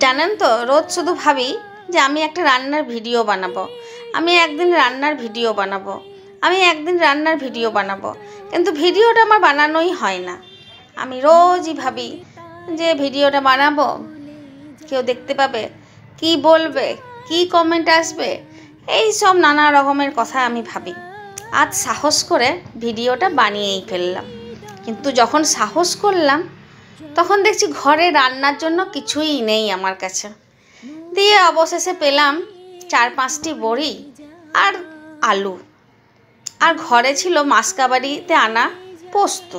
জানেন তো, রোজ শুধু ভাবি যে আমি একটা রান্নার ভিডিও বানাবো, আমি একদিন রান্নার ভিডিও বানাবো, আমি একদিন রান্নার ভিডিও বানাবো, কিন্তু ভিডিওটা আমার বানানোই হয় না। আমি রোজই ভাবি যে ভিডিওটা বানাবো, কেউ দেখতে পাবে, কি বলবে, কি কমেন্ট আসবে, এই সব নানা রকমের কথা আমি ভাবি। আজ সাহস করে ভিডিওটা বানিয়েই ফেললাম। কিন্তু যখন সাহস করলাম তখন দেখছি ঘরে রান্নার জন্য কিছুই নেই আমার কাছে। দিয়ে অবশেষে পেলাম 4-5টি বড়ি আর আলু, আর ঘরে ছিল মাসকাবাড়িতে আনা পোস্ত।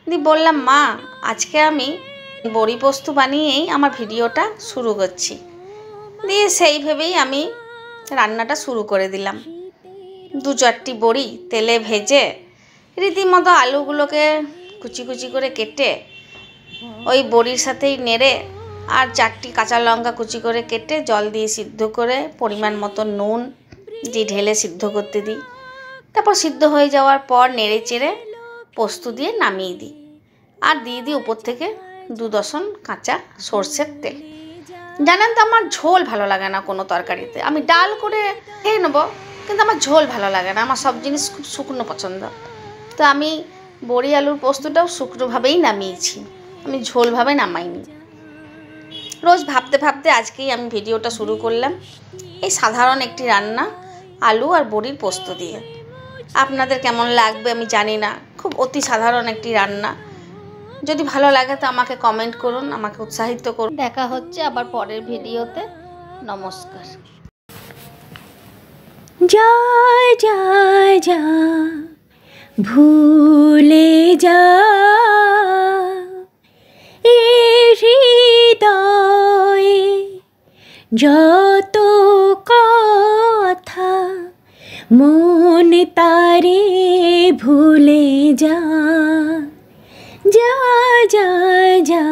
দিয়ে বললাম, মা, আজকে আমি বড়ি পোস্ত বানিয়েই আমার ভিডিওটা শুরু করছি। দিয়ে সেই ভেবেই আমি রান্নাটা শুরু করে দিলাম। 2-4টি বড়ি তেলে ভেজে রীতিমতো আলুগুলোকে কুচি কুচি করে কেটে ওই বড়ির সাথেই নেড়ে, আর 4টি কাঁচা লঙ্কা কুচি করে কেটে জল দিয়ে সিদ্ধ করে পরিমাণ মতো নুন দিয়ে ঢেলে সিদ্ধ করতে দিই। তারপর সিদ্ধ হয়ে যাওয়ার পর নেড়ে চেড়ে পোস্ত দিয়ে নামিয়ে দিই, আর দিয়ে দিই উপর থেকে 2 দশন কাঁচা সর্ষের তেল। জানেন তো, আমার ঝোল ভালো লাগে না কোনো তরকারিতে। আমি ডাল করে খেয়ে নেবো, কিন্তু আমার ঝোল ভালো লাগে না। আমার সব জিনিস খুব শুকনো পছন্দ। তো আমি বড়ি আলুর পোস্তটাও শুকনোভাবেই নামিয়েছি, আমি ঝোলভাবে নামাইনি। রোজ ভাবতে ভাবতে আজকেই আমি ভিডিওটা শুরু করলাম এই সাধারণ একটি রান্না, আলু আর বড়ির পোস্ত দিয়ে। আপনাদের কেমন লাগবে আমি জানি না, খুব অতি সাধারণ একটি রান্না। যদি ভালো লাগে তো আমাকে কমেন্ট করুন, আমাকে উৎসাহিত করুন। দেখা হচ্ছে আবার পরের ভিডিওতে। নমস্কার। যায় যায় যা ভুলে যা এ হৃদয়ে যত কথা, মন তারে ভুলে যা, যা যা যা